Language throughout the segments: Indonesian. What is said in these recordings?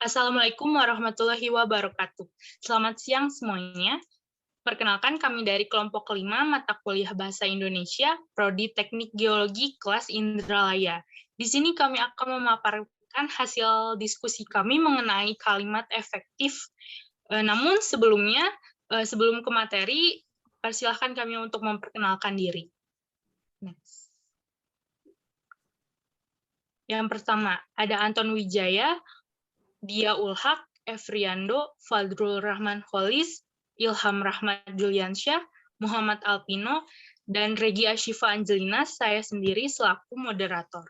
Assalamualaikum warahmatullahi wabarakatuh. Selamat siang semuanya. Perkenalkan kami dari kelompok kelima mata kuliah Bahasa Indonesia, Prodi Teknik Geologi kelas Indralaya. Di sini kami akan memaparkan hasil diskusi kami mengenai kalimat efektif. Namun sebelumnya, sebelum ke materi, persilahkan kami untuk memperkenalkan diri. Next. Yang pertama, ada Anton Wijaya, Dia Ulhak, Efriando, Fadrul Rahman Kholis, Ilham Rahmat Juliansyah, Muhammad Alpino, dan Regi Ashifa Angelina, saya sendiri selaku moderator.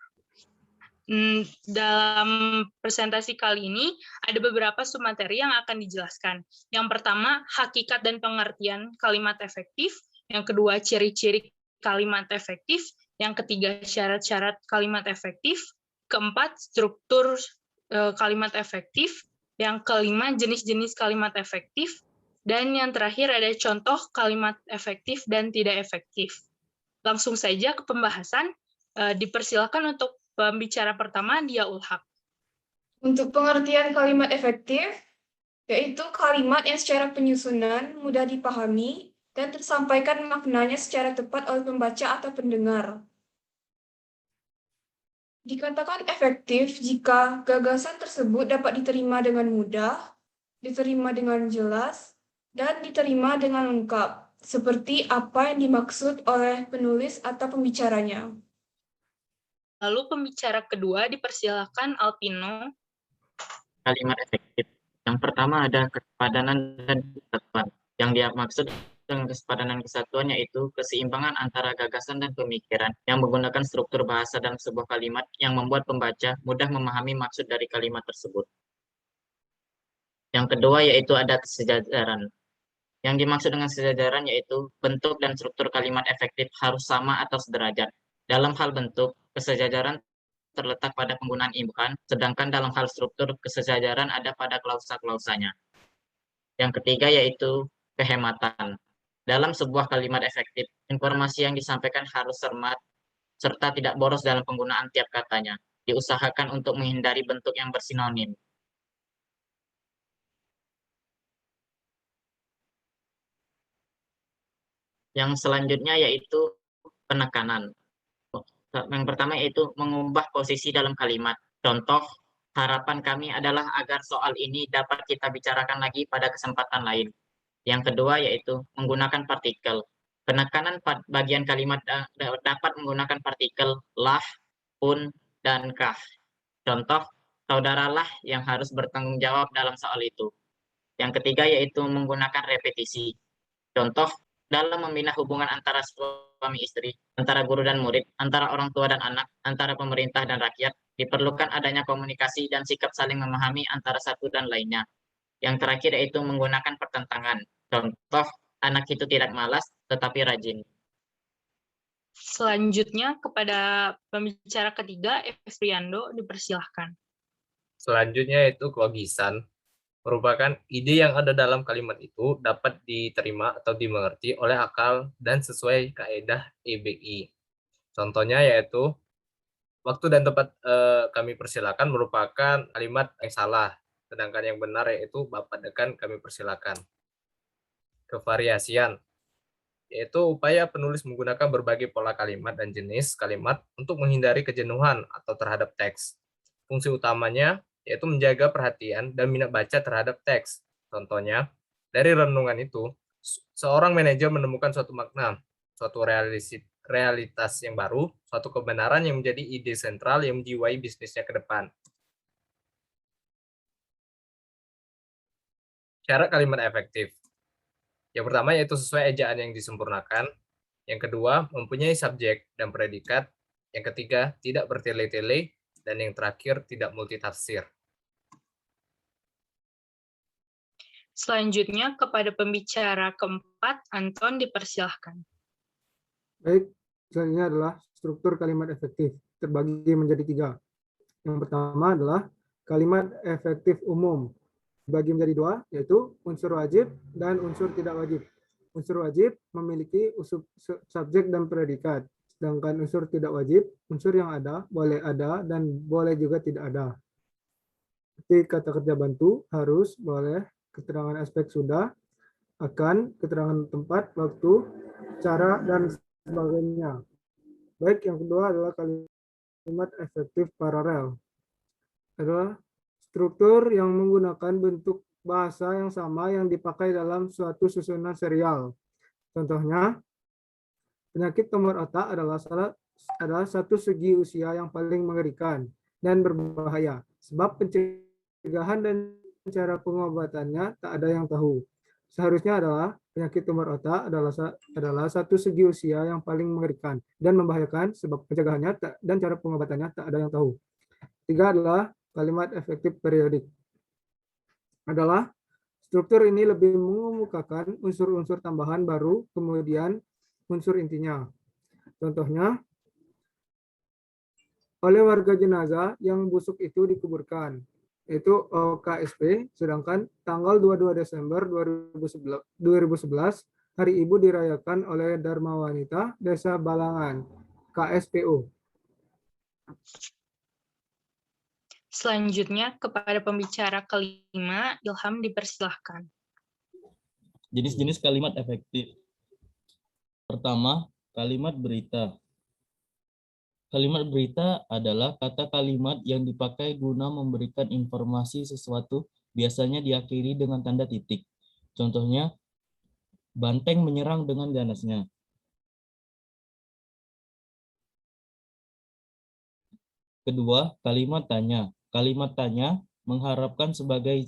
Dalam presentasi kali ini, ada beberapa submateri yang akan dijelaskan. Yang pertama, hakikat dan pengertian kalimat efektif. Yang kedua, ciri-ciri kalimat efektif. Yang ketiga, syarat-syarat kalimat efektif. Keempat, struktur kalimat efektif. Yang kelima, jenis-jenis kalimat efektif. Dan yang terakhir ada contoh kalimat efektif dan tidak efektif. Langsung saja ke pembahasan. Dipersilakan untuk pembicara pertama, Dia Ulhak. Untuk pengertian kalimat efektif, yaitu kalimat yang secara penyusunan mudah dipahami dan tersampaikan maknanya secara tepat oleh pembaca atau pendengar. Dikatakan efektif jika gagasan tersebut dapat diterima dengan mudah, diterima dengan jelas, dan diterima dengan lengkap, seperti apa yang dimaksud oleh penulis atau pembicaranya. Lalu pembicara kedua dipersilakan Alpino. Kalimat efektif. Yang pertama ada kesepadanan dan kesatuan. Yang dia maksud dengan kesepadanan kesatuan yaitu keseimbangan antara gagasan dan pemikiran yang menggunakan struktur bahasa dalam sebuah kalimat yang membuat pembaca mudah memahami maksud dari kalimat tersebut. Yang kedua yaitu ada kesejajaran. Yang dimaksud dengan kesejajaran yaitu bentuk dan struktur kalimat efektif harus sama atau sederajat. Dalam hal bentuk, kesejajaran terletak pada penggunaan imbuhan, sedangkan dalam hal struktur kesejajaran ada pada klausa-klausanya. Yang ketiga yaitu kehematan. Dalam sebuah kalimat efektif, informasi yang disampaikan harus cermat, serta tidak boros dalam penggunaan tiap katanya. Diusahakan untuk menghindari bentuk yang bersinonim. Yang selanjutnya yaitu penekanan. Yang pertama yaitu mengubah posisi dalam kalimat. Contoh, harapan kami adalah agar soal ini dapat kita bicarakan lagi pada kesempatan lain. Yang kedua yaitu menggunakan partikel. Penekanan bagian kalimat dapat menggunakan partikel lah, pun, dan kah. Contoh, saudaralah yang harus bertanggung jawab dalam soal itu. Yang ketiga yaitu menggunakan repetisi. Contoh, dalam membina hubungan antara suami istri, antara guru dan murid, antara orang tua dan anak, antara pemerintah dan rakyat, diperlukan adanya komunikasi dan sikap saling memahami antara satu dan lainnya. Yang terakhir yaitu menggunakan pertentangan. Contoh, anak itu tidak malas, tetapi rajin. Selanjutnya kepada pembicara ketiga, Efriando, dipersilahkan. Selanjutnya yaitu kelogisan. Merupakan ide yang ada dalam kalimat itu dapat diterima atau dimengerti oleh akal dan sesuai kaedah EBI. Contohnya yaitu, waktu dan tempat kami persilakan merupakan kalimat yang salah, sedangkan yang benar yaitu Bapak dekan kami persilakan. Kevariasian, yaitu upaya penulis menggunakan berbagai pola kalimat dan jenis kalimat untuk menghindari kejenuhan atau terhadap teks. Fungsi utamanya yaitu menjaga perhatian dan minat baca terhadap teks. Contohnya, dari renungan itu, seorang manajer menemukan suatu makna, suatu realitas yang baru, suatu kebenaran yang menjadi ide sentral yang menjiwai bisnisnya ke depan. Syarat kalimat efektif. Yang pertama yaitu sesuai ejaan yang disempurnakan. Yang kedua, mempunyai subjek dan predikat. Yang ketiga, tidak bertele-tele. Dan yang terakhir, tidak multitafsir. Selanjutnya kepada pembicara keempat, Anton, dipersilahkan. Baik, selanjutnya adalah struktur kalimat efektif, terbagi menjadi 3. Yang pertama adalah kalimat efektif umum, dibagi menjadi 2, yaitu unsur wajib dan unsur tidak wajib. Unsur wajib memiliki subjek dan predikat, sedangkan unsur tidak wajib, unsur yang ada, boleh ada, dan boleh juga tidak ada. Seperti kata kerja bantu, harus, boleh, keterangan aspek sudah, akan, keterangan tempat, waktu, cara, dan sebagainya. Baik, yang kedua adalah kalimat efektif paralel. Adalah struktur yang menggunakan bentuk bahasa yang sama yang dipakai dalam suatu susunan serial. Contohnya, penyakit tumor otak adalah satu segi usia yang paling mengerikan dan berbahaya, sebab pencegahan dan cara pengobatannya tak ada yang tahu. Seharusnya adalah penyakit tumor otak adalah satu segi usia yang paling mengerikan dan membahayakan, sebab pencegahannya dan cara pengobatannya tak ada yang tahu. Tiga adalah kalimat efektif periodik. Adalah struktur ini lebih mengemukakan unsur-unsur tambahan baru, kemudian unsur intinya. Contohnya, oleh warga jenazah yang busuk itu dikuburkan, itu OKSP, sedangkan tanggal 22 Desember 2011, Hari Ibu dirayakan oleh Dharma Wanita Desa Balangan, KSPO. Selanjutnya, kepada pembicara kelima, Ilham dipersilahkan. Jenis-jenis kalimat efektif. Pertama, kalimat berita. Kalimat berita adalah kata kalimat yang dipakai guna memberikan informasi sesuatu, biasanya diakhiri dengan tanda titik. Contohnya, banteng menyerang dengan ganasnya. Kedua, kalimat tanya. Kalimat tanya mengharapkan sebagai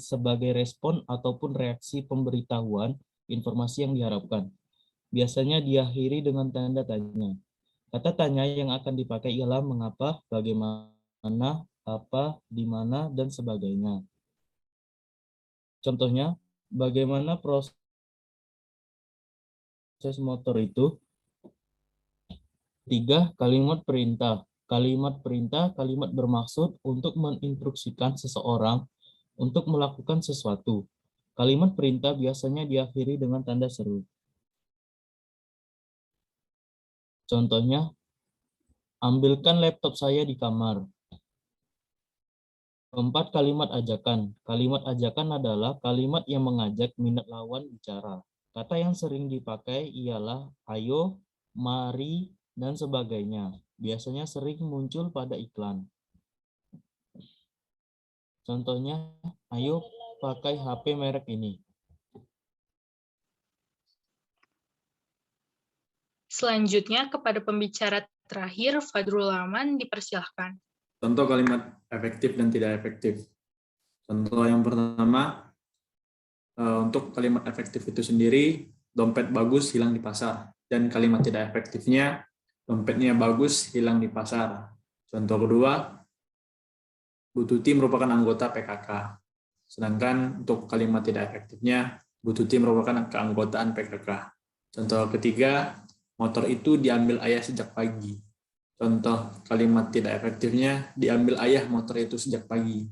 respon ataupun reaksi pemberitahuan informasi yang diharapkan. Biasanya diakhiri dengan tanda tanya. Kata tanya yang akan dipakai ialah mengapa, bagaimana, apa, di mana, dan sebagainya. Contohnya, bagaimana proses motor itu? Tiga, kalimat perintah. Kalimat perintah, kalimat bermaksud untuk menginstruksikan seseorang untuk melakukan sesuatu. Kalimat perintah biasanya diakhiri dengan tanda seru. Contohnya, ambilkan laptop saya di kamar. Keempat, kalimat ajakan. Kalimat ajakan adalah kalimat yang mengajak minat lawan bicara. Kata yang sering dipakai ialah ayo, mari, dan sebagainya. Biasanya sering muncul pada iklan. Contohnya, ayo pakai HP merek ini. Selanjutnya, kepada pembicara terakhir, Fadrul Rahman, dipersilahkan. Contoh kalimat efektif dan tidak efektif. Contoh yang pertama, untuk kalimat efektif itu sendiri, dompet bagus hilang di pasar. Dan kalimat tidak efektifnya, dompetnya bagus hilang di pasar. Contoh kedua, Bu Tuti merupakan anggota PKK. Sedangkan untuk kalimat tidak efektifnya, Bu Tuti merupakan keanggotaan PKK. Contoh ketiga, motor itu diambil ayah sejak pagi. Contoh kalimat tidak efektifnya, diambil ayah motor itu sejak pagi.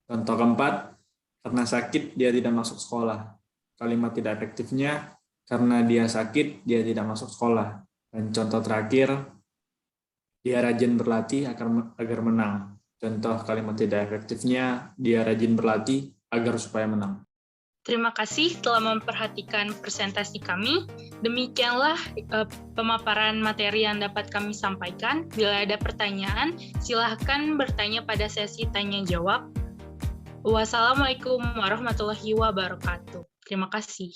Contoh keempat, karena sakit dia tidak masuk sekolah. Kalimat tidak efektifnya, karena dia sakit dia tidak masuk sekolah. Dan contoh terakhir, dia rajin berlatih agar menang. Contoh kalimat tidak efektifnya, dia rajin berlatih agar supaya menang. Terima kasih telah memperhatikan presentasi kami. Demikianlah pemaparan materi yang dapat kami sampaikan. Bila ada pertanyaan, silakan bertanya pada sesi tanya-jawab. Wassalamualaikum warahmatullahi wabarakatuh. Terima kasih.